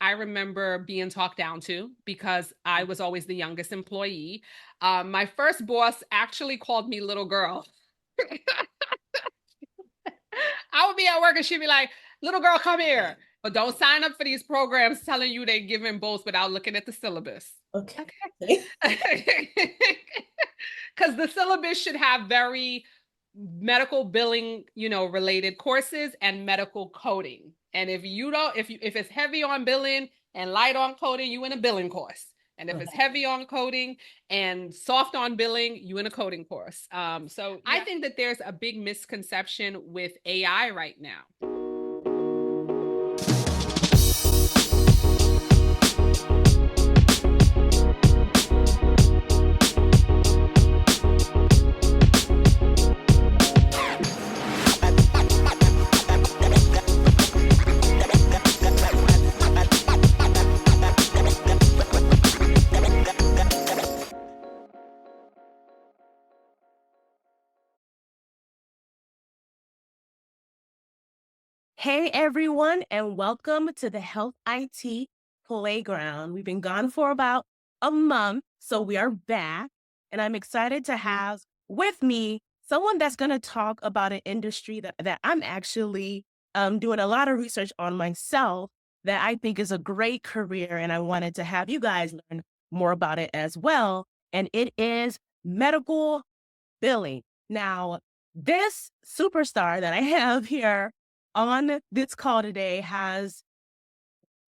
I remember being talked down to because I was always the youngest employee. My first boss actually called me little girl. I would be at work and she'd be like, little girl, come here. But don't sign up for these programs telling you they're giving both without looking at the syllabus. Okay. Okay. Because the syllabus should have very medical billing, related courses and medical coding. And if you don't, if it's heavy on billing and light on coding, you in a billing course. And if it's Okay. heavy on coding and soft on billing, you in a coding course. So I think that there's a big misconception with AI right now. Hey everyone, and welcome to the Health IT Playground. We've been gone for about a month, so we are back, and I'm excited to have with me someone that's going to talk about an industry that I'm actually doing a lot of research on myself that I think is a great career, and I wanted to have you guys learn more about it as well. And it is medical billing. Now, this superstar that I have here on this call today has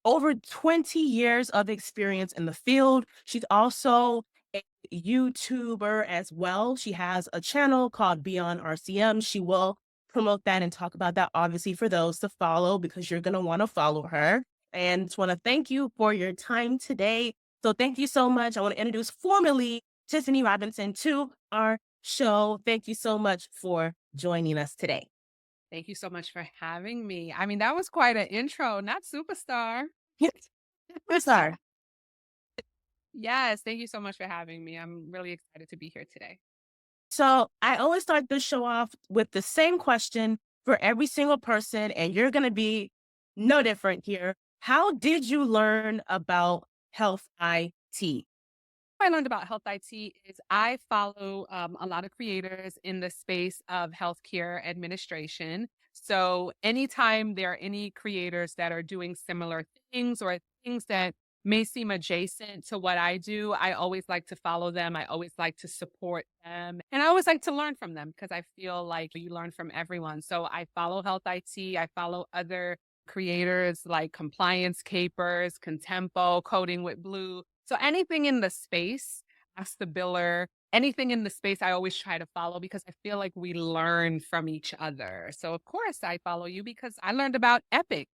over 20 years of experience in the field. She's also a YouTuber as well. She has a channel called Beyond RCM. She will promote that and talk about that, obviously, for those to follow because you're going to want to follow her. And just want to thank you for your time today. So, thank you so much. I want to introduce formally Tiffany Robinson to our show. Thank you so much for joining us today. Thank you so much for having me. I mean, that was quite an intro, not superstar. Yes, superstar. Yes, thank you so much for having me. I'm really excited to be here today. So I always start this show off with the same question for every single person, and you're going to be no different here. How did you learn about health IT? I learned about health IT is I follow a lot of creators in the space of healthcare administration. So anytime there are any creators that are doing similar things or things that may seem adjacent to what I do, I always like to follow them. I always like to support them. And I always like to learn from them because I feel like you learn from everyone. So I follow health IT. I follow other creators like Compliance Capers, Contempo, Coding with Blue. So anything in the space, ask the biller, anything in the space, I always try to follow because I feel like we learn from each other. So of course I follow you because I learned about Epic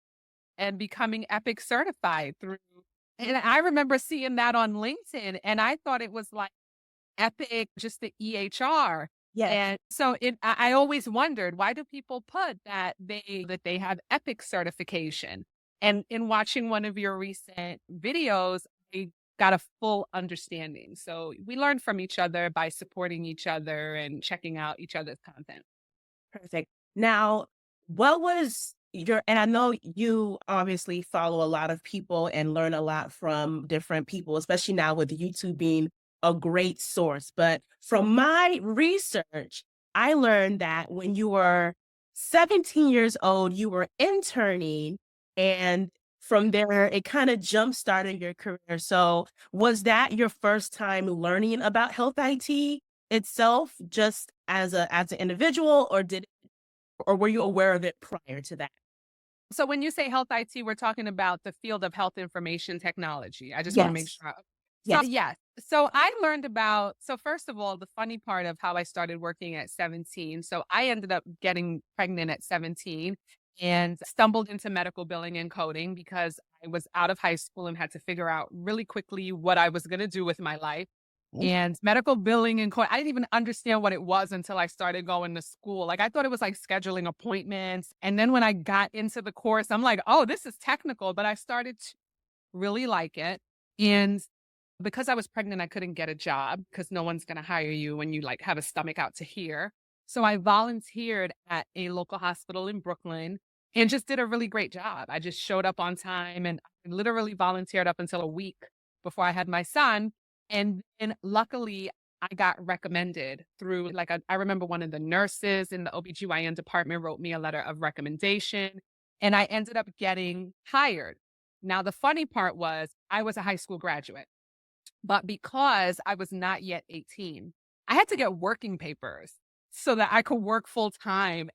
and becoming Epic certified through, and I remember seeing that on LinkedIn and I thought it was like Epic, just the EHR. Yes. And so I always wondered, why do people put that they have Epic certification? And in watching one of your recent videos, I got a full understanding. So we learn from each other by supporting each other and checking out each other's content. Perfect. Now, what was and I know you obviously follow a lot of people and learn a lot from different people, especially now with YouTube being a great source. But from my research, I learned that when you were 17 years old, you were interning, and from there, it kind of jump started your career. So, was that your first time learning about health IT itself, just as an individual, or were you aware of it prior to that? So when you say health IT, we're talking about the field of health information technology. I just want to make Yes. sure. So Yes. yes. So I learned about, so first of all, the funny part of how I started working at 17. So I ended up getting pregnant at 17 and stumbled into medical billing and coding because I was out of high school and had to figure out really quickly what I was going to do with my life. Mm. And medical billing and I didn't even understand what it was until I started going to school. Like I thought it was like scheduling appointments. And then when I got into the course, I'm like, oh, this is technical. But I started to really like it. And because I was pregnant, I couldn't get a job because no one's going to hire you when you like have a stomach out to here. So I volunteered at a local hospital in Brooklyn and just did a really great job. I just showed up on time and I literally volunteered up until a week before I had my son. And then luckily, I got recommended through I remember one of the nurses in the OBGYN department wrote me a letter of recommendation and I ended up getting hired. Now, the funny part was I was a high school graduate, but because I was not yet 18, I had to get working papers so that I could work full time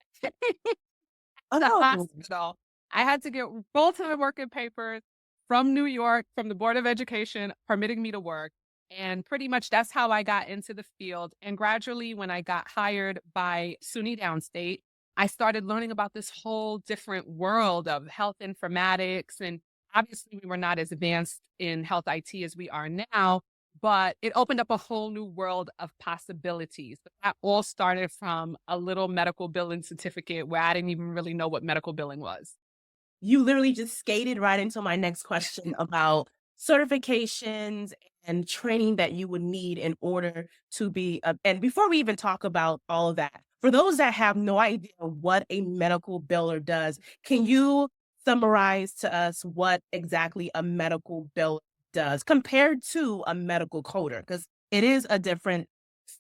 the Oh, hospital. I had to get full-time working papers from New York, from the Board of Education, permitting me to work. And pretty much that's how I got into the field. And gradually, when I got hired by SUNY Downstate, I started learning about this whole different world of health informatics. And obviously, we were not as advanced in health IT as we are now, but it opened up a whole new world of possibilities. But that all started from a little medical billing certificate where I didn't even really know what medical billing was. you literally just skated right into my next question about certifications and training that you would need in order to be and before we even talk about all of that, for those that have no idea what a medical biller does, can you summarize to us what exactly a medical biller does compared to a medical coder? Because it is a different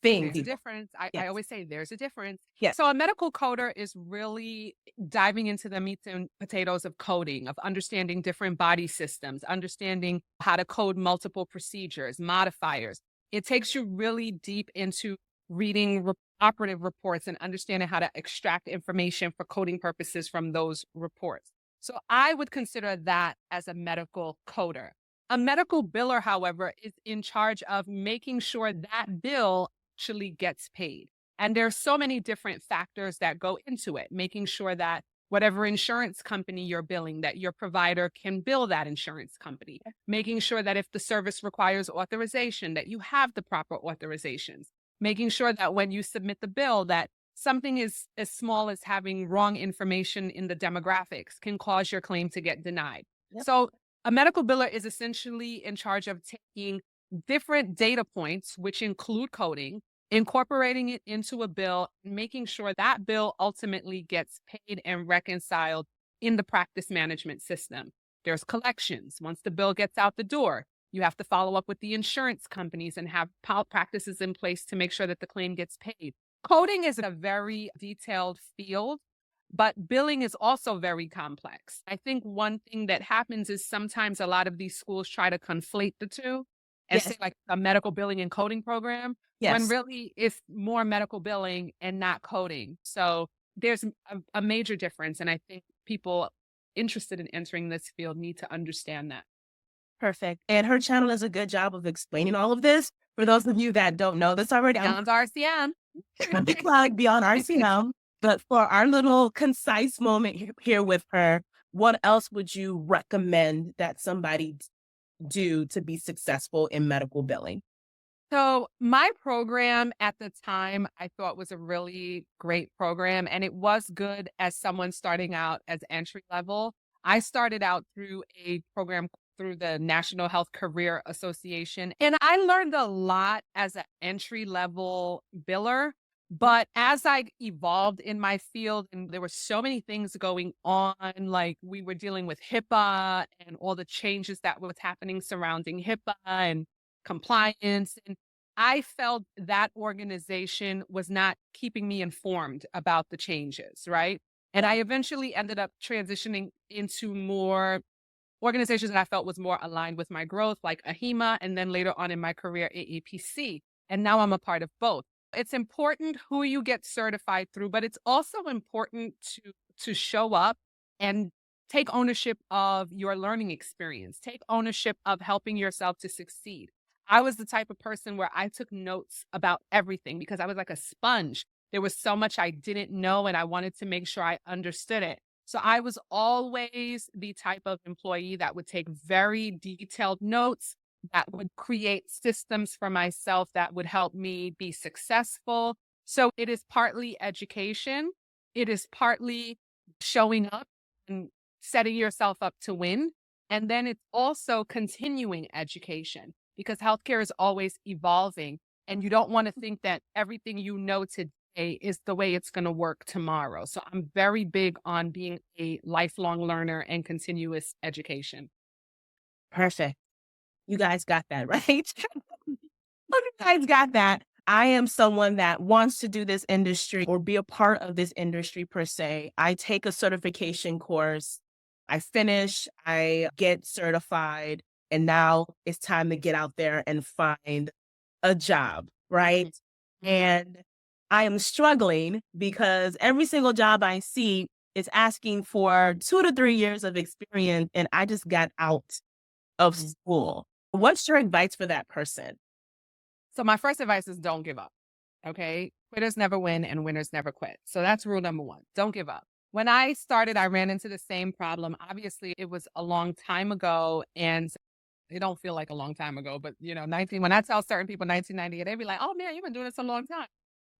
thing, There's a people. difference. I Yes. always say there's a difference. Yes. So a medical coder is really diving into the meats and potatoes of coding, of understanding different body systems, understanding how to code multiple procedures, modifiers. It takes you really deep into reading operative reports and understanding how to extract information for coding purposes from those reports. So I would consider that as a medical coder. A medical biller, however, is in charge of making sure that bill actually gets paid. And there's so many different factors that go into it, making sure that whatever insurance company you're billing, that your provider can bill that insurance company, making sure that if the service requires authorization, that you have the proper authorizations, making sure that when you submit the bill, that something is as small as having wrong information in the demographics can cause your claim to get denied. Yep. So a medical biller is essentially in charge of taking different data points, which include coding, incorporating it into a bill, making sure that bill ultimately gets paid and reconciled in the practice management system. There's collections. Once the bill gets out the door, you have to follow up with the insurance companies and have practices in place to make sure that the claim gets paid. Coding is a very detailed field, but billing is also very complex. I think one thing that happens is sometimes a lot of these schools try to conflate the two and say Yes. like a medical billing and coding program, when Yes. really it's more medical billing and not coding. So there's a major difference. And I think people interested in entering this field need to understand that. Perfect. And her channel does a good job of explaining all of this. For those of you that don't know this already, I'm Sounds RCM. a big plug beyond RCM. But for our little concise moment here with her, what else would you recommend that somebody do to be successful in medical billing? So my program at the time I thought was a really great program and it was good as someone starting out as entry level. I started out through a program through the National Health Career Association and I learned a lot as an entry level biller. But as I evolved in my field and there were so many things going on, like we were dealing with HIPAA and all the changes that was happening surrounding HIPAA and compliance. And I felt that organization was not keeping me informed about the changes, right? And I eventually ended up transitioning into more organizations that I felt was more aligned with my growth, like AHIMA, and then later on in my career, AAPC. And now I'm a part of both. It's important who you get certified through, but it's also important to show up and take ownership of your learning experience, take ownership of helping yourself to succeed. I was the type of person where I took notes about everything because I was like a sponge. There was so much I didn't know, and I wanted to make sure I understood it. So I was always the type of employee that would take very detailed notes, that would create systems for myself that would help me be successful. So it is partly education, it is partly showing up and setting yourself up to win. And then it's also continuing education because healthcare is always evolving. And you don't want to think that everything you know today today is the way it's going to work tomorrow. So I'm very big on being a lifelong learner and continuous education. Perfect. You guys got that, right? Oh, you guys got that. I am someone that wants to do this industry or be a part of this industry per se. I take a certification course, I finish, I get certified, and now it's time to get out there and find a job, right? Mhm. Mhm. And I am struggling because every single job I see is asking for 2 to 3 years of experience, and I just got out of Mhm. school. What's your advice for that person? So my first advice is don't give up. Okay. Quitters never win and winners never quit. So that's rule number one. Don't give up. When I started, I ran into the same problem. Obviously, it was a long time ago and it don't feel like a long time ago, but 19, when I tell certain people 1998, they be like, oh man, you've been doing this a long time.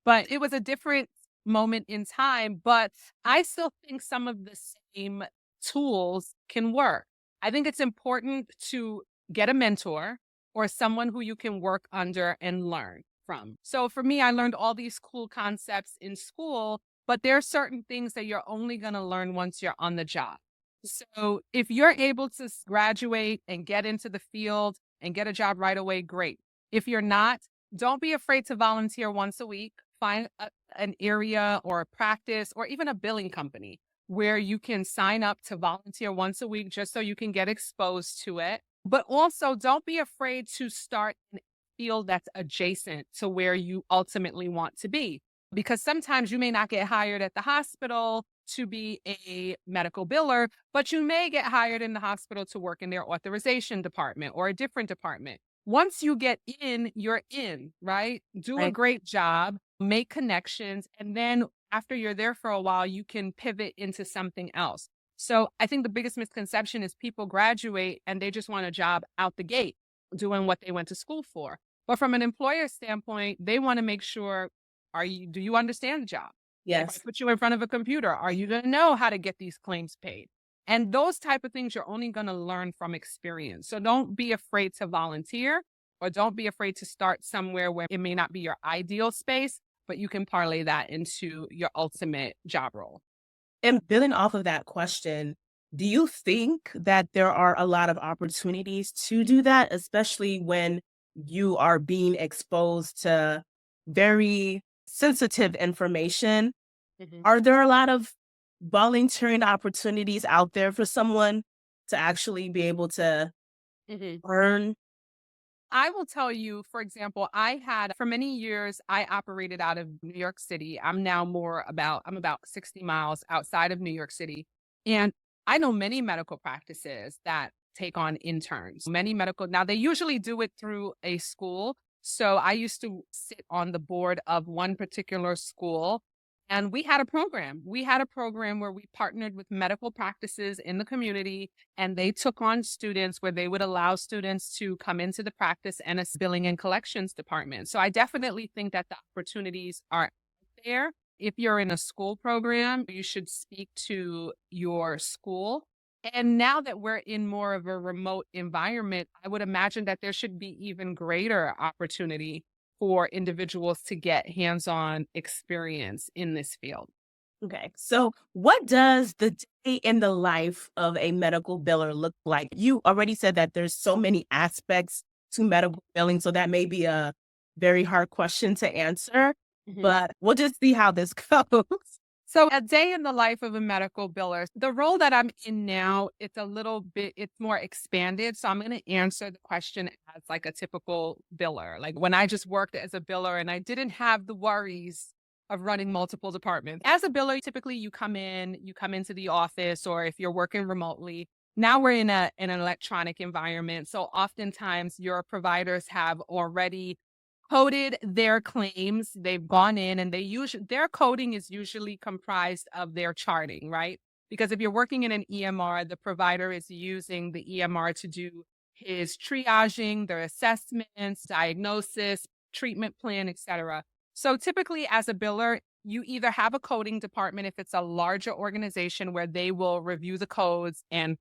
But it was a different moment in time, but I still think some of the same tools can work. I think it's important to get a mentor or someone who you can work under and learn from. So for me, I learned all these cool concepts in school, but there are certain things that you're only going to learn once you're on the job. So if you're able to graduate and get into the field and get a job right away, great. If you're not, don't be afraid to volunteer once a week. Find an area or a practice or even a billing company where you can sign up to volunteer once a week just so you can get exposed to it. But also, don't be afraid to start in a field that's adjacent to where you ultimately want to be. Because sometimes you may not get hired at the hospital to be a medical biller, but you may get hired in the hospital to work in their authorization department or a different department. Once you get in, you're in, right? Do a Right. great job, make connections, and then after you're there for a while, you can pivot into something else. So I think the biggest misconception is people graduate and they just want a job out the gate doing what they went to school for. But from an employer standpoint, they want to make sure, do you understand the job? If I Yes. put you in front of a computer, are you going to know how to get these claims paid? And those type of things you're only going to learn from experience. So don't be afraid to volunteer or don't be afraid to start somewhere where it may not be your ideal space, but you can parlay that into your ultimate job role. And building off of that question, do you think that there are a lot of opportunities to do that, especially when you are being exposed to very sensitive information? Mhm. Are there a lot of volunteering opportunities out there for someone to actually be able to Mhm. earn? I will tell you, for example, I had for many years, I operated out of New York City. I'm about 60 miles outside of New York City. And I know many medical practices that take on interns. Now they usually do it through a school. So I used to sit on the board of one particular school and we had a program. We had a program where we partnered with medical practices in the community and they took on students where they would allow students to come into the practice and a billing and collections department. So I definitely think that the opportunities are there. If you're in a school program, you should speak to your school. And now that we're in more of a remote environment, I would imagine that there should be even greater opportunity for individuals to get hands-on experience in this field. Okay. So, what does the day in the life of a medical biller look like? You already said that there's so many aspects to medical billing, so that may be a very hard question to answer, Mhm. but we'll just see how this goes. So a day in the life of a medical biller. The role that I'm in now, it's more expanded. So I'm going to answer the question as like a typical biller. Like when I just worked as a biller and I didn't have the worries of running multiple departments. As a biller, typically you come into the office or if you're working remotely. Now we're in an electronic environment. So oftentimes your providers have already coded their claims. They've gone in and their coding is usually comprised of their charting, right? Because if you're working in an EMR, the provider is using the EMR to do his triaging, their assessments, diagnosis, treatment plan, etc. So typically as a biller, you either have a coding department if it's a larger organization where they will review the codes and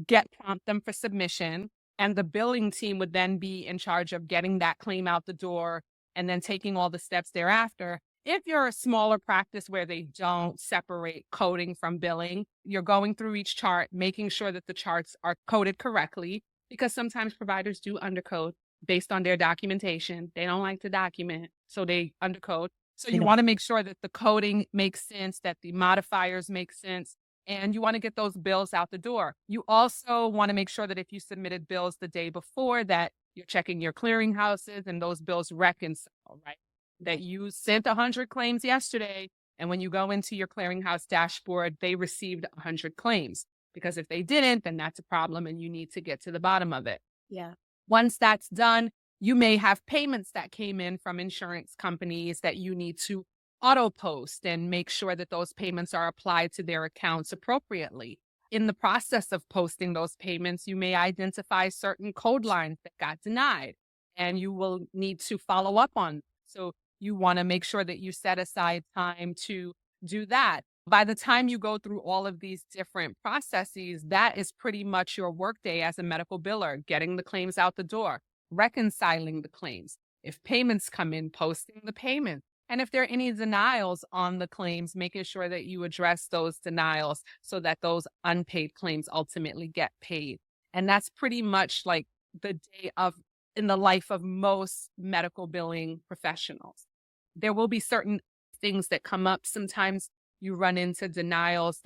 prompt them for submission. And the billing team would then be in charge of getting that claim out the door and then taking all the steps thereafter. If you're a smaller practice where they don't separate coding from billing, you're going through each chart, making sure that the charts are coded correctly, because sometimes providers do undercode based on their documentation. They don't like to document, so they undercode. So you Yeah. want to make sure that the coding makes sense, that the modifiers make sense, and you want to get those bills out the door. You also want to make sure that if you submitted bills the day before, that you're checking your clearinghouses and those bills reconcile, right? That you sent 100 claims yesterday, and when you go into your clearinghouse dashboard, they received 100 claims. Because if they didn't, then that's a problem and you need to get to the bottom of it. Yeah. Once that's done, you may have payments that came in from insurance companies that you need to auto post and make sure that those payments are applied to their accounts appropriately. In the process of posting those payments, you may identify certain code lines that got denied, and you will need to follow up on. So you want to make sure that you set aside time to do that. By the time you go through all of these different processes, that is pretty much your workday as a medical biller, getting the claims out the door, reconciling the claims. If payments come in, posting the payment. And if there are any denials on the claims, making sure that you address those denials so that those unpaid claims ultimately get paid. And that's pretty much like the day of in the life of most medical billing professionals. There will be certain things that come up. Sometimes you run into denials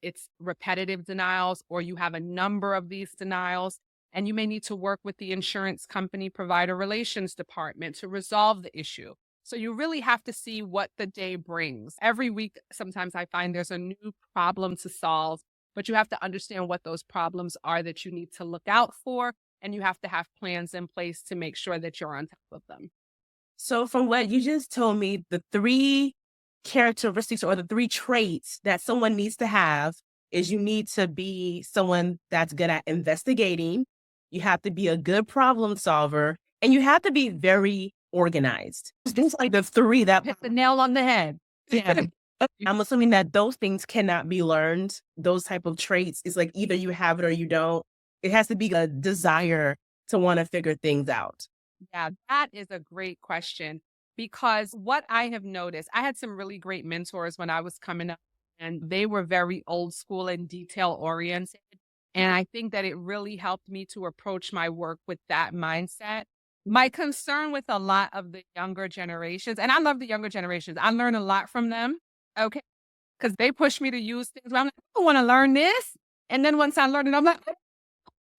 it's repetitive denials, or you have a number of these denials, and you may need to work with the insurance company provider relations department to resolve the issue. So you really have to see what the day brings. Every week, sometimes I find there's a new problem to solve, but you have to understand what those problems are that you need to look out for, and you have to have plans in place to make sure that you're on top of them. So from what you just told me, the three characteristics or the three traits that someone needs to have is you need to be someone that's good at investigating, you have to be a good problem solver, and you have to be very organized. These are like the three that Hit the nail on the head. yeah. I'm assuming that those things cannot be learned. Those type of traits is like either you have it or you don't. It has to be a desire to want to figure things out. Yeah, that is a great question, because what I have noticed, I had some really great mentors when I was coming up, and they were very old school and detail oriented. And I think that it really helped me to approach my work with that mindset. My concern with a lot of the younger generations, and I love the younger generations, I learn a lot from them. Okay. Because they push me to use things where I'm like, I want to learn this. And then once I learn it, I'm like,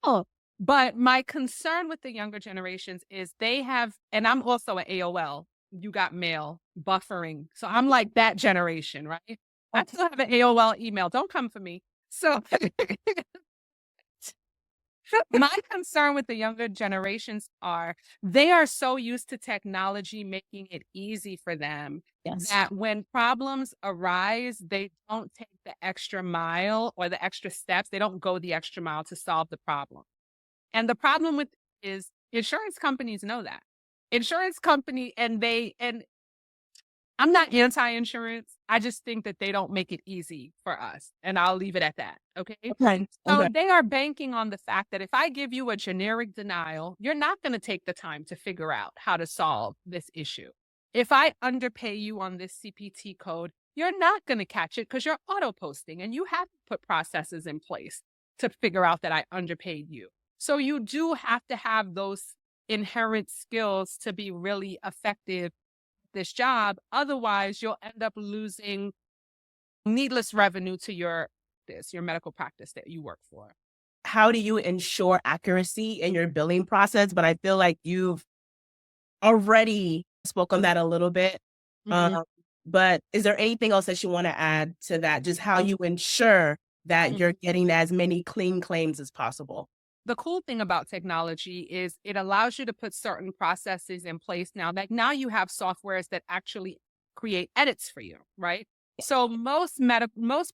oh. But my concern with the younger generations is they have, and I'm also an AOL, you got mail, buffering. So I'm like that generation, right? I still have an AOL email. Don't come for me. So my concern with the younger generations are they are so used to technology making it easy for them Yes. that when problems arise, they don't take the extra mile or the extra steps. They don't go the extra mile to solve the problem. And the problem with is insurance companies know that. Insurance company and I'm not anti-insurance. I just think that they don't make it easy for us. And I'll leave it at that. Okay. Okay. So Okay. they are banking on the fact that if I give you a generic denial, you're not going to take the time to figure out how to solve this issue. If I underpay you on this CPT code, you're not going to catch it because you're auto posting and you have to put processes in place to figure out that I underpaid you. So you do have to have those inherent skills to be really effective at this job. Otherwise, you'll end up losing needless revenue to your medical practice that you work for. How do you ensure accuracy in your billing process? But I feel like you've already spoke on that a little bit. Mhm. But is there anything else that you want to add to that? Just how you ensure that you're getting as many clean claims as possible? The cool thing about technology is it allows you to put certain processes in place now that now you have softwares that actually create edits for you, right? So most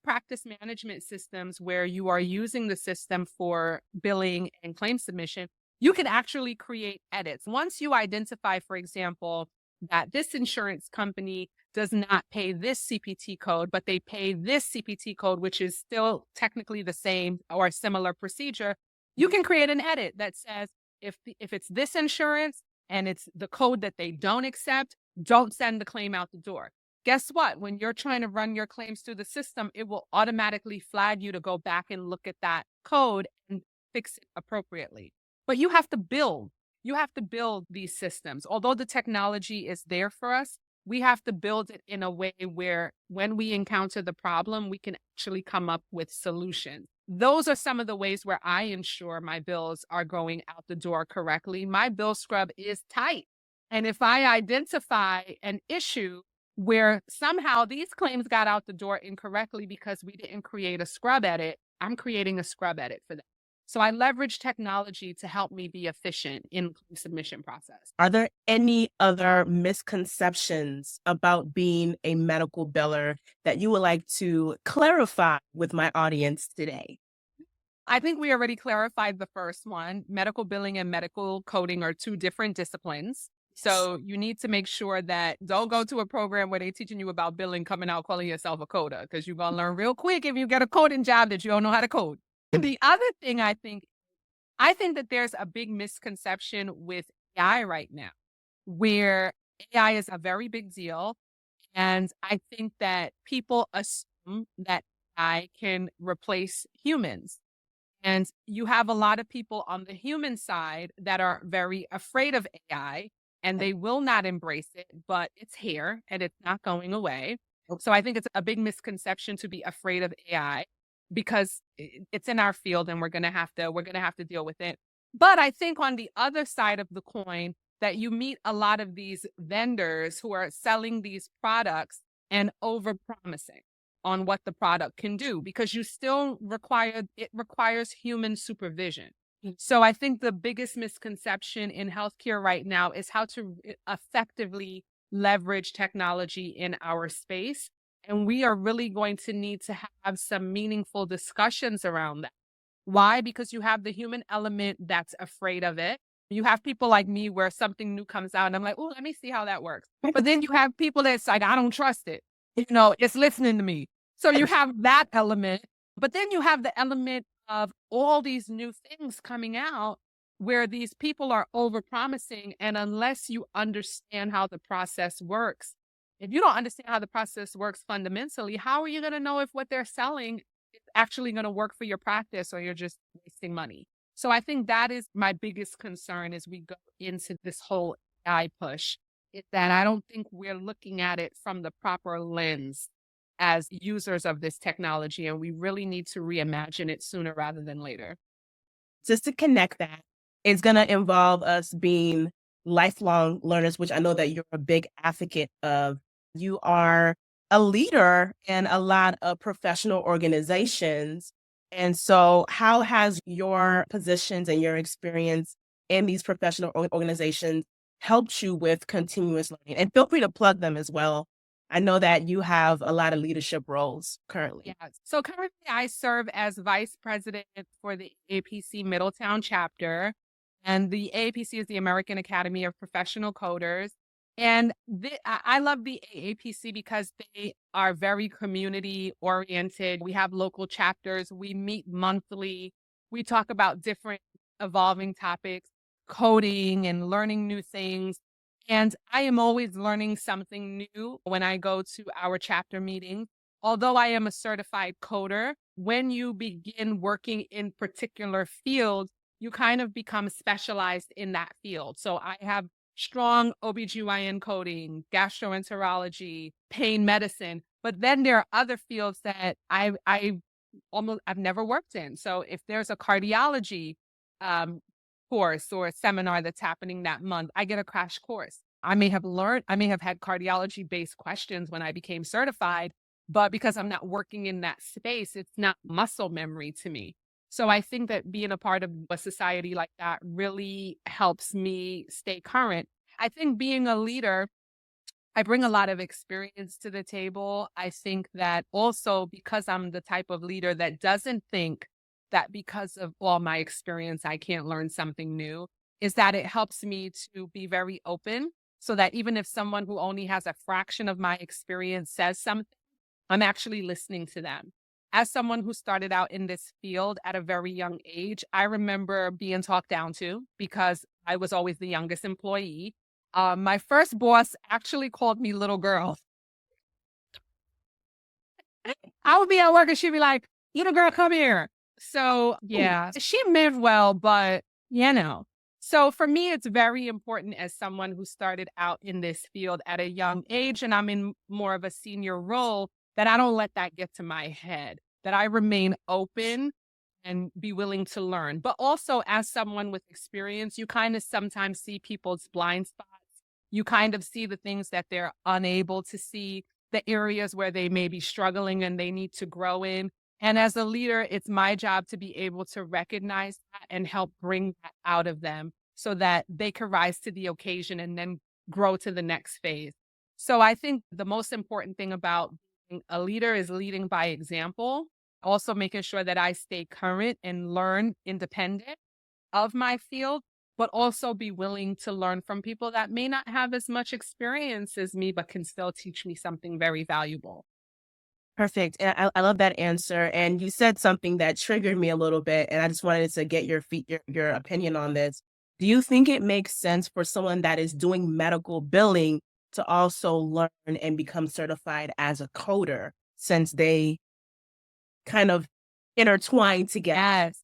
practice management systems where you are using the system for billing and claim submission, you can actually create edits. Once you identify, for example, that this insurance company does not pay this CPT code, but they pay this CPT code, which is still technically the same or a similar procedure, you can create an edit that says if it's this insurance and it's the code that they don't accept, Don't send the claim out the door. Guess what? When you're trying to run your claims through the system, it will automatically flag you to go back and look at that code and fix it appropriately. But you have to build. You have to build these systems. Although the technology is there for us, we have to build it in a way where when we encounter the problem, we can actually come up with solutions. Those are some of the ways where I ensure my bills are going out the door correctly. My bill scrub is tight. And if I identify an issue where somehow these claims got out the door incorrectly because we didn't create a scrub edit, I'm creating a scrub edit for them. So I leverage technology to help me be efficient in the submission process. Are there any other misconceptions about being a medical biller that you would like to clarify with my audience today? I think we already clarified the first one. Medical billing and medical coding are two different disciplines. So you need to make sure that don't go to a program where they're teaching you about billing, coming out calling yourself a coder, because you're going to learn real quick if you get a coding job that you don't know how to code. The other thing I think that there's a big misconception with AI right now, where AI is a very big deal. And I think that people assume that AI can replace humans. And you have a lot of people on the human side that are very afraid of AI and they will not embrace it, but it's here and it's not going away. So I think it's a big misconception to be afraid of AI because it's in our field and we're going to have to deal with it. But I think on the other side of the coin that you meet a lot of these vendors who are selling these products and overpromising on what the product can do because it requires human supervision. So I think the biggest misconception in healthcare right now is how to effectively leverage technology in our space. And we are really going to need to have some meaningful discussions around that. Why? Because you have the human element that's afraid of it. You have people like me where something new comes out and I'm like, oh, let me see how that works. But then you have people that's like, I don't trust it. It's listening to me. So you have that element, but then you have the element of all these new things coming out where these people are overpromising. And unless you understand how the process works, if you don't understand how the process works fundamentally, how are you going to know if what they're selling is actually going to work for your practice or you're just wasting money? So I think that is my biggest concern as we go into this whole AI push, is that I don't think we're looking at it from the proper lens as users of this technology, and we really need to reimagine it sooner rather than later. Just to connect that, it's going to involve us being lifelong learners, which I know that you're a big advocate of. You are a leader in a lot of professional organizations. And so, how has your positions and your experience in these professional organizations helped you with continuous learning? And feel free to plug them as well. I know that you have a lot of leadership roles currently. Yeah. So currently I serve as vice president for the APC Middletown chapter. And the AAPC is the American Academy of Professional Coders. And I love the AAPC because they are very community oriented. We have local chapters. We meet monthly. We talk about different evolving topics, coding and learning new things. And I am always learning something new when I go to our chapter meetings. Although I am a certified coder, when you begin working in particular fields, you kind of become specialized in that field. So I have strong OBGYN coding, gastroenterology, pain medicine, but then there are other fields that I've never worked in. So if there's a cardiology course or a seminar that's happening that month, I get a crash course. I may have had cardiology based questions when I became certified, but because I'm not working in that space, it's not muscle memory to me. So I think that being a part of a society like that really helps me stay current. I think being a leader, I bring a lot of experience to the table. I think that also because I'm the type of leader that doesn't think that because of all my experience, I can't learn something new, is that it helps me to be very open so that even if someone who only has a fraction of my experience says something, I'm actually listening to them. As someone who started out in this field at a very young age, I remember being talked down to because I was always the youngest employee. My first boss actually called me little girl. I would be at work and she'd be like, little girl, come here. So yeah, she meant well, but you know. So for me, it's very important as someone who started out in this field at a young age and I'm in more of a senior role that I don't let that get to my head, that I remain open and be willing to learn. But also as someone with experience, you kind of sometimes see people's blind spots. You kind of see the things that they're unable to see, the areas where they may be struggling and they need to grow in. And as a leader, it's my job to be able to recognize that and help bring that out of them so that they can rise to the occasion and then grow to the next phase. So I think the most important thing about being a leader is leading by example, also making sure that I stay current and learn independent of my field, but also be willing to learn from people that may not have as much experience as me, but can still teach me something very valuable. Perfect. And I love that answer. And you said something that triggered me a little bit, and I just wanted to get your opinion on this. Do you think it makes sense for someone that is doing medical billing to also learn and become certified as a coder since they kind of intertwine together? Yes,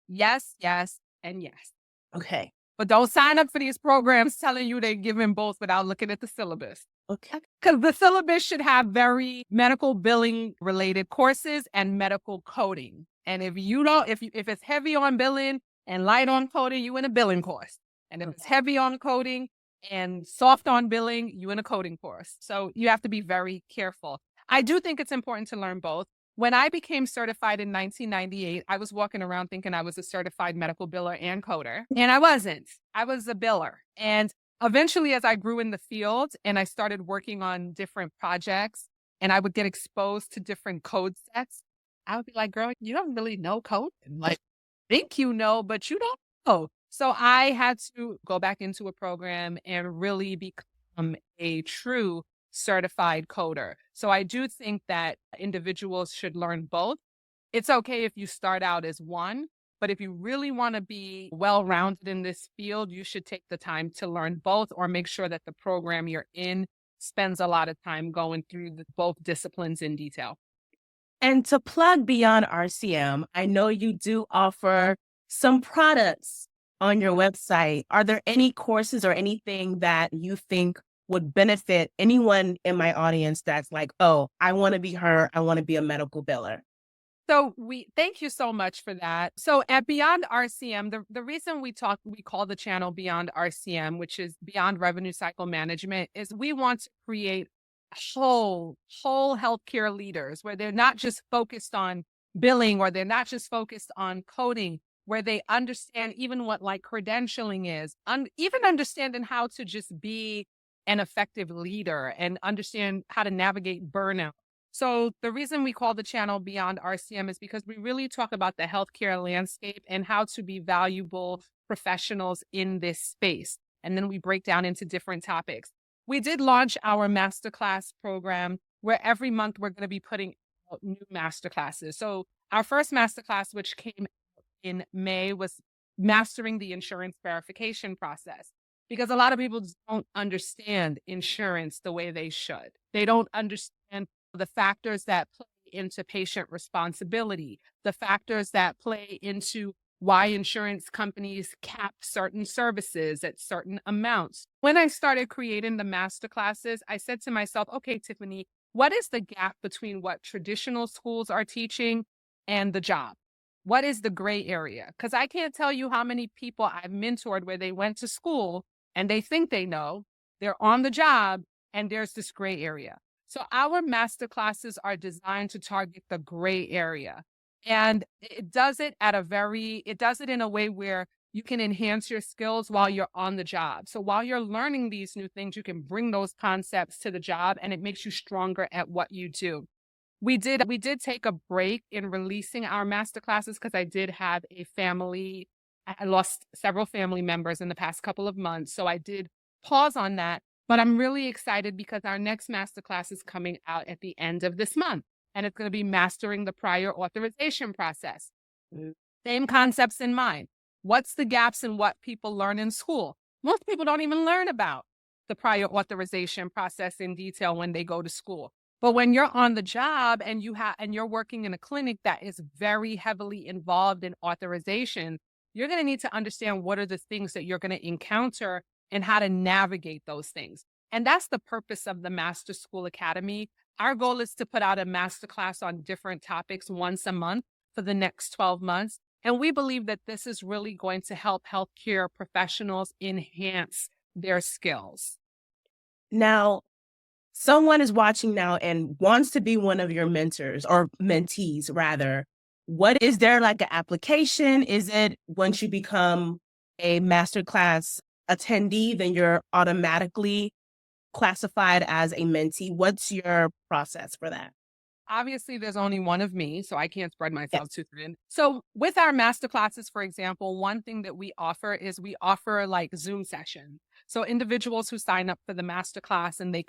yes, yes, and yes. Okay. But don't sign up for these programs telling you they're giving both without looking at the syllabus. Okay. Because the syllabus should have very medical billing related courses and medical coding. And if you don't, if it's heavy on billing and light on coding, you in a billing course. And if it's heavy on coding and soft on billing, you in a coding course. So you have to be very careful. I do think it's important to learn both. When I became certified in 1998, I was walking around thinking I was a certified medical biller and coder, and I wasn't. I was a biller. And eventually, as I grew in the field and I started working on different projects and I would get exposed to different code sets, I would be like, girl, you don't really know code. And like, think you know, but you don't know. So I had to go back into a program and really become a true certified coder. So I do think that individuals should learn both. It's okay if you start out as one, but if you really want to be well rounded in this field, you should take the time to learn both or make sure that the program you're in spends a lot of time going through both disciplines in detail. And to plug Beyond RCM, I know you do offer some products on your website. Are there any courses or anything that you think would benefit anyone in my audience that's like, oh, I want to be her, I want to be a medical biller? So we thank you so much for that. So at Beyond RCM, the reason we call the channel Beyond RCM, which is Beyond Revenue Cycle Management, is we want to create whole healthcare leaders where they're not just focused on billing or they're not just focused on coding, where they understand even what like credentialing is, even understanding how to just be an effective leader and understand how to navigate burnout. So the reason we call the channel Beyond RCM is because we really talk about the healthcare landscape and how to be valuable professionals in this space. And then we break down into different topics. We did launch our masterclass program where every month we're going to be putting out new masterclasses. So our first masterclass, which came in May, was mastering the insurance verification process because a lot of people don't understand insurance the way they should. They don't understand the factors that play into patient responsibility, the factors that play into why insurance companies cap certain services at certain amounts. When I started creating the master classes, I said to myself, okay, Tiffany, what is the gap between what traditional schools are teaching and the job? What is the gray area? Because I can't tell you how many people I've mentored where they went to school and they think they know, they're on the job, and there's this gray area. So our master classes are designed to target the gray area. And it does it in a way where you can enhance your skills while you're on the job. So while you're learning these new things, you can bring those concepts to the job and it makes you stronger at what you do. We did take a break in releasing our master classes because I did have a family. I lost several family members in the past couple of months. So I did pause on that. But I'm really excited because our next masterclass is coming out at the end of this month, and it's going to be mastering the prior authorization process. Same concepts in mind. What's the gaps in what people learn in school? Most people don't even learn about. the prior authorization process in detail when they go to school. But when you're on the job and you're working in a clinic that is very heavily involved in authorization, you're going to need to understand what are the things that you're going to encounter and how to navigate those things. And that's the purpose of the Master School Academy. Our goal is to put out a masterclass on different topics once a month for the next 12 months. And we believe that this is really going to help healthcare professionals enhance their skills. Now, someone is watching now and wants to be one of your mentors or mentees, rather. What is there like an application? Is it once you become a masterclass attendee, then you're automatically classified as a mentee? What's your process for that? Obviously, there's only one of me, so I can't spread Yes. myself too thin. So, with our master classes, for example, one thing that we offer is we offer like Zoom sessions. So, individuals who sign up for the master class and they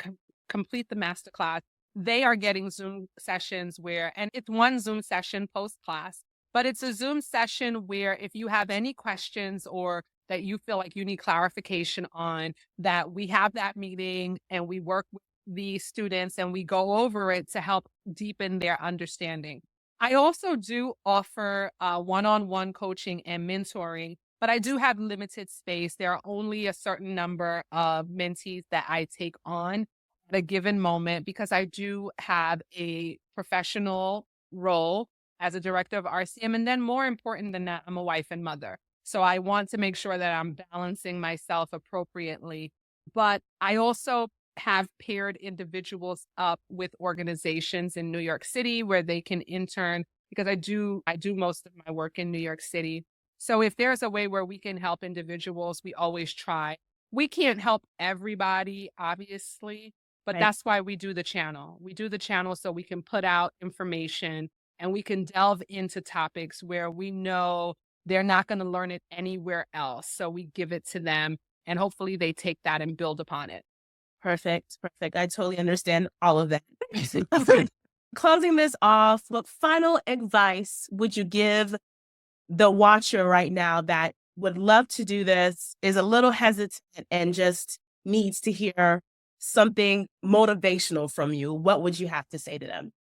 complete the master class, they are getting Zoom sessions where, and it's one Zoom session post class, but it's a Zoom session where if you have any questions or that you feel like you need clarification on, that we have that meeting and we work with the students and we go over it to help deepen their understanding. I also do offer one-on-one coaching and mentoring, but I do have limited space. There are only a certain number of mentees that I take on at a given moment because I do have a professional role as a director of RCM. And then more important than that, I'm a wife and mother. So I want to make sure that I'm balancing myself appropriately. But I also have paired individuals up with organizations in New York City where they can intern because I do most of my work in New York City. So if there's a way where we can help individuals, we always try. We can't help everybody, obviously, but Right. that's why we do the channel. We do the channel so we can put out information and we can delve into topics where we know they're not going to learn it anywhere else. So we give it to them and hopefully they take that and build upon it. Perfect. Perfect. I totally understand all of that. Closing this off, what final advice would you give the watcher right now that would love to do this, is a little hesitant and just needs to hear something motivational from you? What would you have to say to them?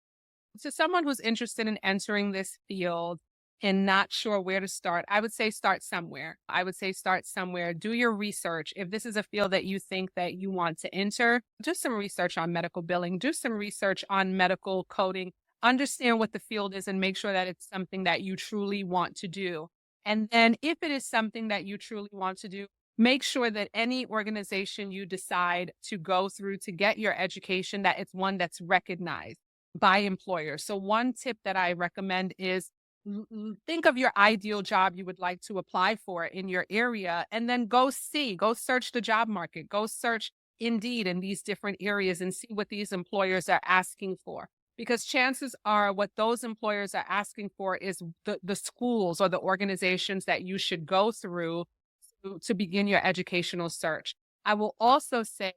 To someone who's interested in entering this field and not sure where to start, I would say start somewhere. I would say start somewhere. Do your research. If this is a field that you think that you want to enter, do some research on medical billing, do some research on medical coding, understand what the field is and make sure that it's something that you truly want to do. And then if it is something that you truly want to do, make sure that any organization you decide to go through to get your education, that it's one that's recognized by employers. So one tip that I recommend is think of your ideal job you would like to apply for in your area and then go search the job market, go search Indeed in these different areas and see what these employers are asking for. Because chances are what those employers are asking for is the schools or the organizations that you should go through to begin your educational search. I will also say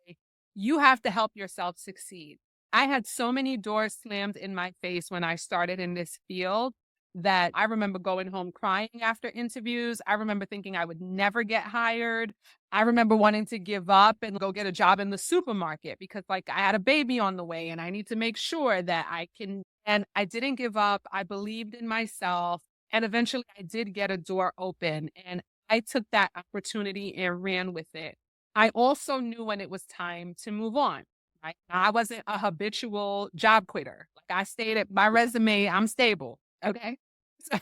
you have to help yourself succeed. I had so many doors slammed in my face when I started in this field that I remember going home crying after interviews. I remember thinking I would never get hired. I remember wanting to give up and go get a job in the supermarket because like I had a baby on the way and I need to make sure that I can. And I didn't give up. I believed in myself. And eventually I did get a door open and I took that opportunity and ran with it. I also knew when it was time to move on. Right? I wasn't a habitual job quitter. Like I stayed at my resume, I'm stable. Okay.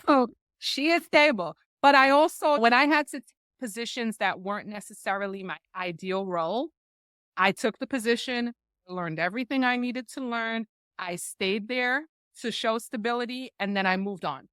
So she is stable. But I also, when I had to take positions that weren't necessarily my ideal role, I took the position, learned everything I needed to learn. I stayed there to show stability, and then I moved on.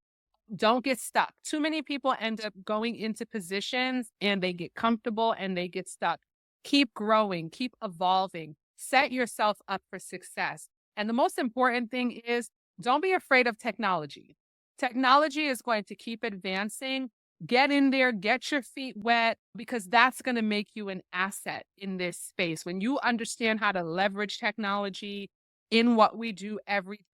Don't get stuck. Too many people end up going into positions and they get comfortable and they get stuck. Keep growing, keep evolving, set yourself up for success. And the most important thing is don't be afraid of technology. Technology is going to keep advancing. Get in there, get your feet wet, because that's going to make you an asset in this space. When you understand how to leverage technology in what we do every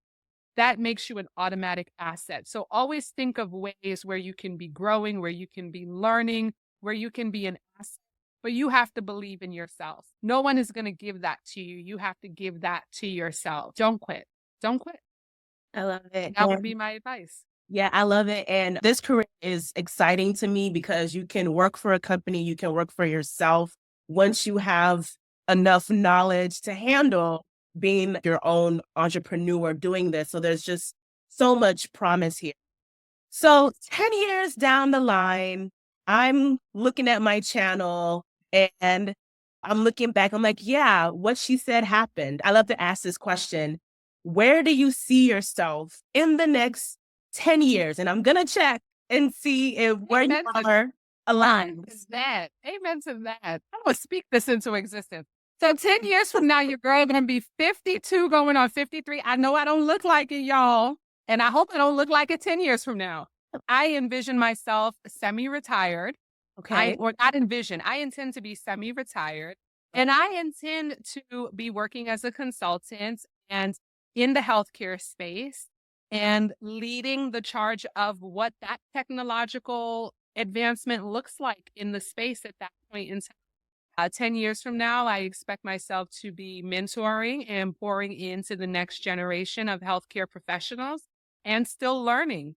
that makes you an automatic asset. So always think of ways where you can be growing, where you can be learning, where you can be an asset but you have to believe in yourself. No one is going to give that to you. You have to give that to yourself. Don't quit. Don't quit. I love it. That would be my advice. Yeah, I love it. And this career is exciting to me because you can work for a company, you can work for yourself once you have enough knowledge to handle being your own entrepreneur doing this. So there's just so much promise here. So 10 years down the line, I'm looking at my channel and I'm looking back. I'm like, yeah, what she said happened. I love to ask this question. Where do you see yourself in the next 10 years? And I'm going to check and see if where you are aligned. That. Amen to that. I'm going to speak this into existence. So 10 years from now, your girl going to be 52 going on 53. I know I don't look like it, y'all. And I hope I don't look like it 10 years from now. I envision myself semi-retired. Okay. Or not envision. I intend to be semi-retired. And I intend to be working as a consultant and in the healthcare space and leading the charge of what that technological advancement looks like in the space at that point in time. 10 years from now, I expect myself to be mentoring and pouring into the next generation of healthcare professionals and still learning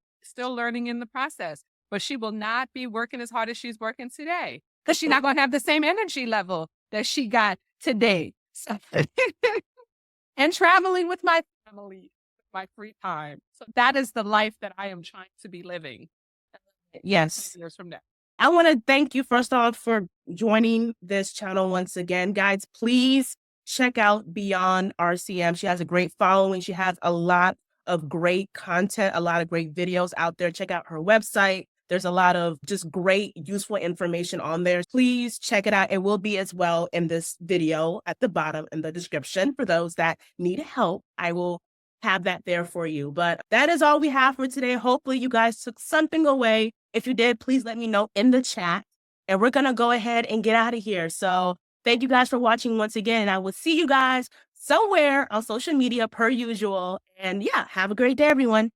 in the process. But she will not be working as hard as she's working today because she's not going to have the same energy level that she got today. So, and traveling with my family, my free time. So that is the life that I am trying to be living. Yes. 10 years from now. I want to thank you first off for joining this channel once again. Guys, please check out Beyond RCM. She has a great following. She has a lot of great content, a lot of great videos out there. Check out her website. There's a lot of just great, useful information on there. Please check it out. It will be as well in this video at the bottom in the description for those that need help. I will have that there for you. But that is all we have for today. Hopefully you guys took something away. If you did, please let me know in the chat. And we're going to go ahead and get out of here. So thank you guys for watching once again. I will see you guys somewhere on social media per usual. And yeah, have a great day, everyone.